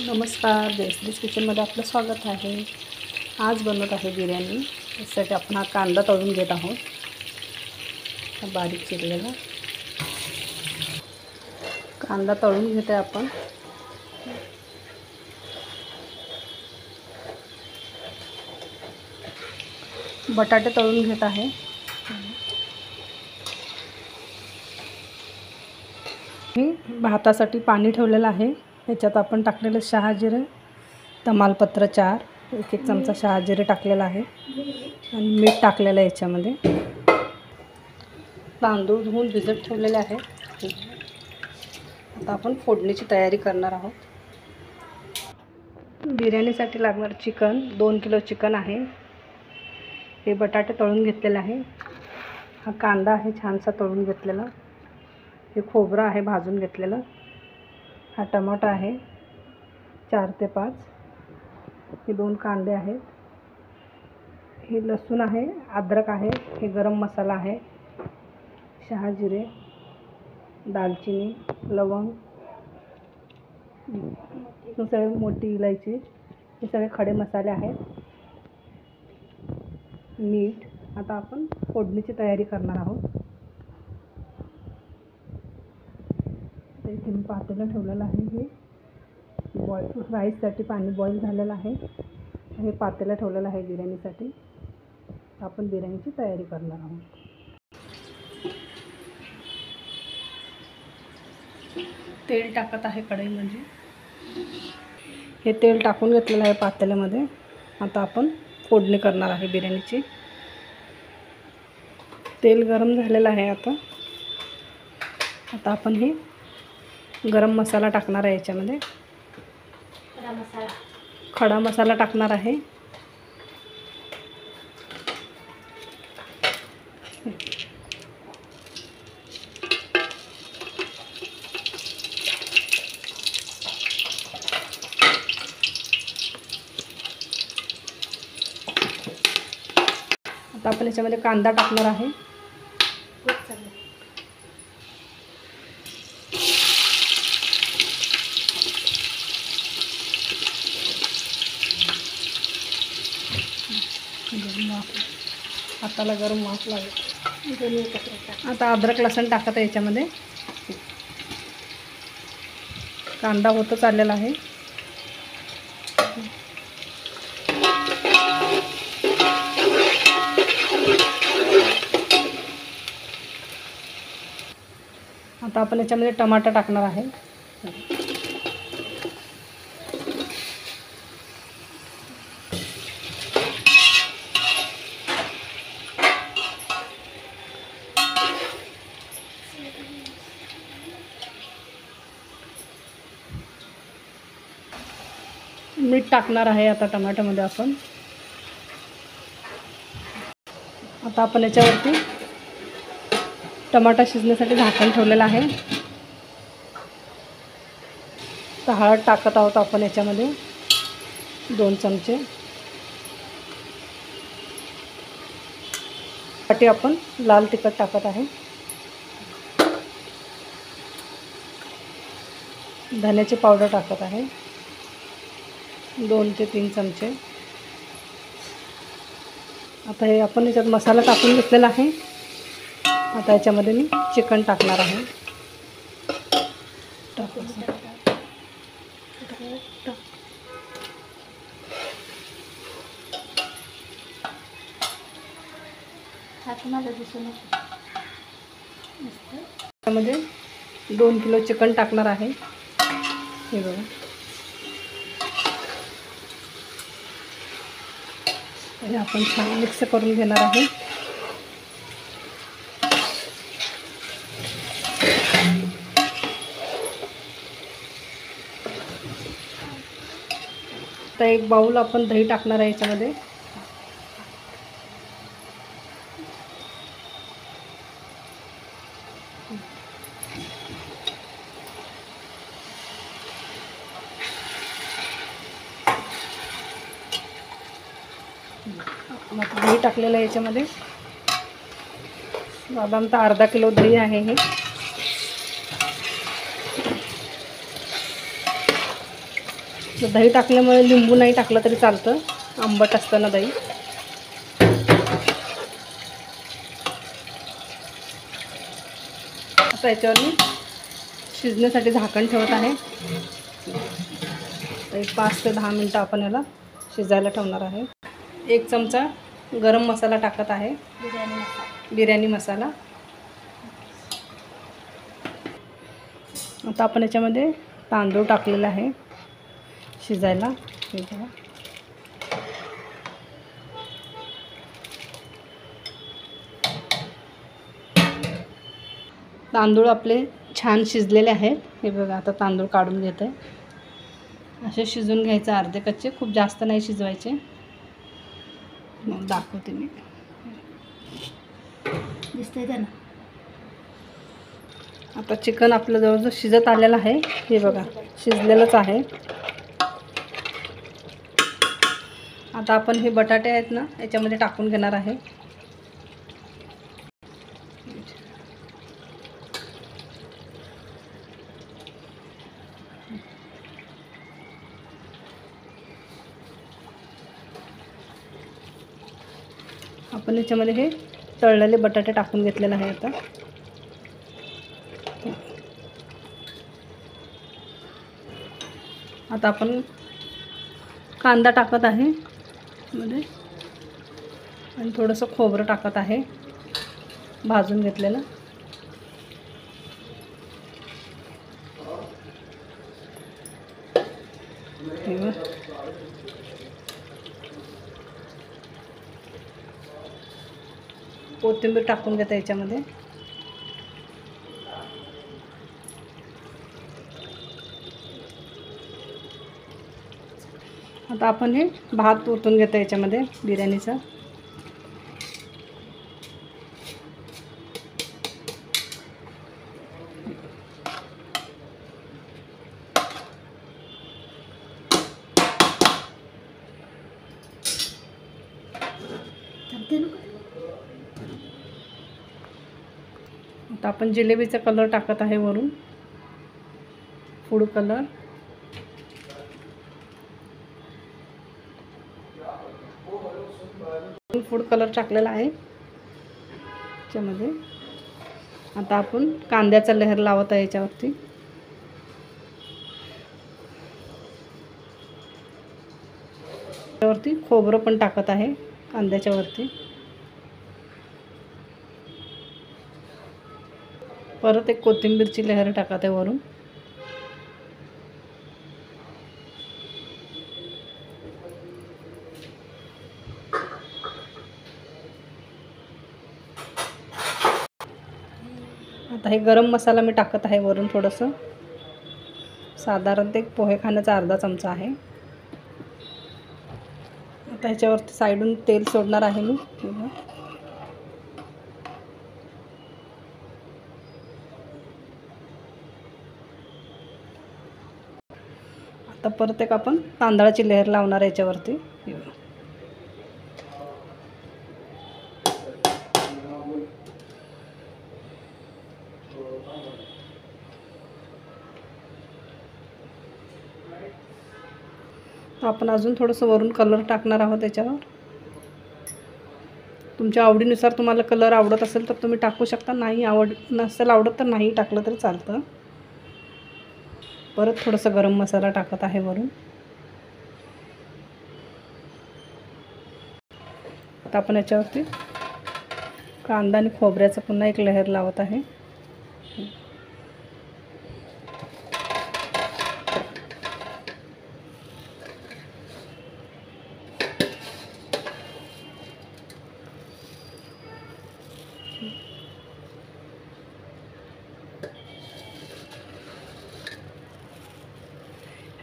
नमस्कार, जयश्रीज किचनमध्ये आपलं स्वागत आहे। आज बनवत आहे बिर्याणी। त्यासाठी आपण हा कांदा तळून घेत आहोत, बारीक चिरलेला कांदा तळून घेते आपण। बटाटे तळून घेत आहे। भातासाठी पाणी ठेवलेलं आहे। याच्यात आपण टाकलेलं शहाजिरे, तमालपत्र 4, 1 चमचा शहाजिरे टाकलेला आहे आणि मीठ टाकलेलं आहे याच्यामध्ये। तांदूळ धुवून भिजत ठेवलेले आहे। आता आपण फोडणीची तयारी करणार आहोत। बिर्याणीसाठी लागणार चिकन 2 किलो चिकन आहे। हे बटाटे तळून घेतलेले आहे। हा कांदा आहे छानसा तळून घेतलेला। हे खोबरं आहे भाजून घेतलेलं। हा टमाटा आहे 4 ते 5। हे 2 कांदे आहेत। हे लसूण आहे, अद्रक आहे। हे गरम मसाला आहे, शहाजिरे, दालचिनी, लवंग, सगळे मोठी इलायची, हे सगळे खडे मसाले आहेत। मीठ। आता आपण फोडणीची तयारी करणार आहोत। इथे मी पातेलं ठेवलेलं आहे। हे राईससाठी पाणी बॉईल झालेलं आहे। हे पातेलं ठेवलेलं आहे बिर्याणीसाठी। आपण बिर्याणीची तयारी करणार आहोत। तेल टाकत आहे कढईमध्ये। हे तेल टाकून घेतलेलं आहे पातेल्यामध्ये। आता आपण फोडणी करणार आहे बिर्याणीची। तेल गरम झालेलं आहे। आता आपण हे गरम मसाला टाकणार आहे याच्यामध्ये। खडा मसाला टाकणार आहे। आता आपण याच्यामध्ये कांदा टाकणार आहे। हाताला गरम वाफ लागेल। आता अद्रक लसूण टाकत आहे याच्यामध्ये। कांदा होत चाललेला आहे। आता आपण याच्यामध्ये टमाटा टाकणार आहे। मीठ टाकणार आहे आता टमाट्यामध्ये आपण। आता आपण याच्यावरती टमाटा शिजण्यासाठी झाकण ठेवलेलं आहे। तर हळद टाकत आहोत आपण याच्यामध्ये 2 चमचे। साठी आपण लाल तिखट टाकत आहे। धण्याची पावडर टाकत आहे 2 ते 3 चमचे। आता हे आपण याच्यात मसाला टाकून घेतलेला आहे। आता याच्यामध्ये मी चिकन टाकणार आहे। त्यामध्ये 2 किलो चिकन टाकणार आहे। हे बघा, हे आपण छान मिक्स करून घेणार आहे। आता एक बाउल आपण दही टाकणार आहे याच्यामध्ये। दही टाकलेलं आहे याच्यामध्ये। साधारणतः अर्धा किलो दही आहे हे। दही टाकल्यामुळे लिंबू नाही टाकलं तरी चालतं, आंबट असतं ना दही. आता याच्यावर मी शिजण्यासाठी झाकण ठेवत आहे. एक 5 ते 10 मिनटं आपण याला शिजायला ठेवणार आहे. 1 चमचा गरम मसाला टाकत आहे, बिर्याणी मसाला. आता आपण याच्यामध्ये तांदूळ टाकलेला आहे शिजायला. हे बघा, तांदूळ आपले छान शिजलेले आहेत. हे बघा, आता तांदूळ काढून घेते. असे शिजून घ्यायचे अर्धे कच्चे, खूप जास्त नाही शिजवायचे. मग दाखवते मी. दिसतंय का ना. आता चिकन आपलं जवळजवळ शिजत आलेलं आहे. हे बघा, शिजलेलंच आहे. आता आपण हे बटाटे आहेत ना याच्यामध्ये टाकून घेणार आहे. आपण याच्यामध्ये हे तळलेले बटाटे टाकून घेतलेले आहे. आता आपण कांदा टाकत आहे मध्ये आणि थोडंसं खोबरं टाकत आहे भाजून घेतलेलं. कोथिंबीर टाकून घेते याच्यामध्ये. आता आपण हे भात ओतून घेतो याच्यामध्ये बिर्याणीचा. आता आपण जिलेबीचा कलर टाकत आहे वरून, फूड कलर. फूड कलर टाकलेला आहे याच्यामध्ये. आता आपण कांद्याचा लेयर लावत आहे याच्यावरती. यावरती खोबरं पण टाकत आहे कांद्याच्या वरती. परत एक कोथिंबीरची लेयर टाकत आहे वरून. आता हे गरम मसाला मी टाकत आहे वरून थोडंसं, साधारण ते पोहे खाण्याचा अर्धा चमचा आहे. आता ह्याच्यावरती साईडून तेल सोडणार आहे मी. आता परत एक आपण तांदळाची लेयर लावणार याच्यावरती. आपण अजून थोडंसं वरून कलर टाकणार आहोत त्याच्यावर. तुमच्या आवडीनुसार तुम्हाला कलर आवडत असेल तर तुम्ही टाकू शकता, नाही नसेल आवडत तर नाही टाकलं तरी चालतं. परत थोडंसं गरम मसाला टाकत आहे वरून. आता आपण याच्यावरती कांदा आणि खोबऱ्याचं पुन्हा एक लेयर लावत आहे.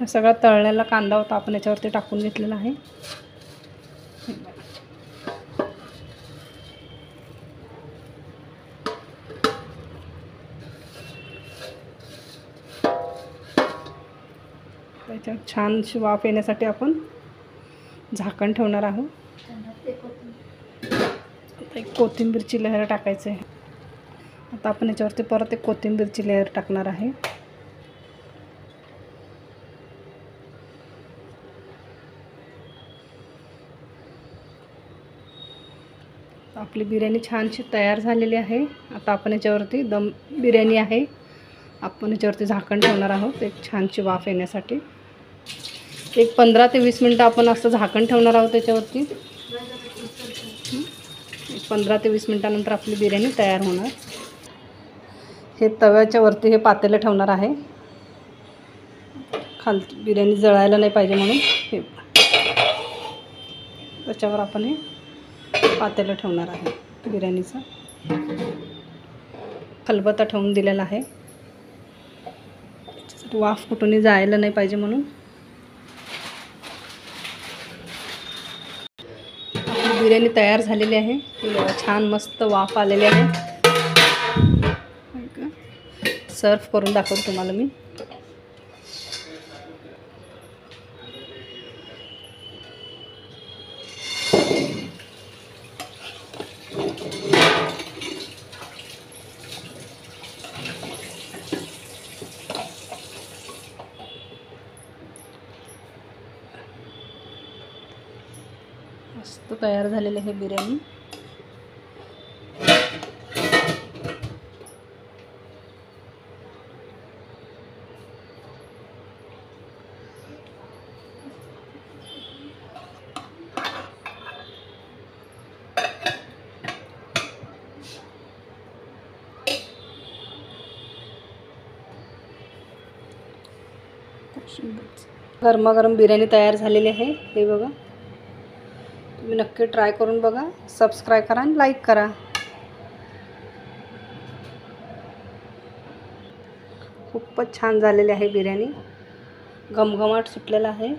हा सगळा तळलेला कांदा होता आपण याच्यावरती टाकून घेतलेला आहे. त्याच्यावर छानशी वाफ येण्यासाठी आपण झाकण ठेवणार आहोत. आता एक कोथिंबीरची लेयर टाकायची आहे. आता आपण याच्यावरती परत एक कोथिंबीरची लेयर टाकणार आहे. आपली बिर्याणी छानशी तयार झालेली आहे. आता आपण याच्यावरती दम बिर्याणी आहे, आपण याच्यावरती झाकण ठेवणार आहोत एक छानशी वाफ येण्यासाठी. एक 15 ते 20 मिनटं आपण असं झाकण ठेवणार आहोत त्याच्यावरती. 15 ते 20 मिनटानंतर आपली बिर्याणी तयार होणार. हे तव्याच्या वरती हे पातेलं ठेवणार आहे, खालती बिर्याणी जळायला नाही पाहिजे म्हणून. हे त्याच्यावर आपण हे पातेलं ठेवणार आहे. बिर्याणीचा खलबत्ता ठेवून दिलेला आहे, त्याच्यासाठी वाफ कुठूनही जायला नाही पाहिजे म्हणून. आपली बिर्याणी तयार झालेली आहे. छान मस्त वाफ आलेली आहे. सर्व करून दाखवतो तुम्हाला मी. मस्त तयार झालेली आहे बिर्याणी. गरमागरम बिर्याणी तयार झालेली आहे. हे बघा, तुम्ही नक्की ट्राय करून बघा. सबस्क्राईब करा आणि लाईक करा. खूपच छान झालेली आहे बिर्याणी, घमघमाट सुटलेला आहे.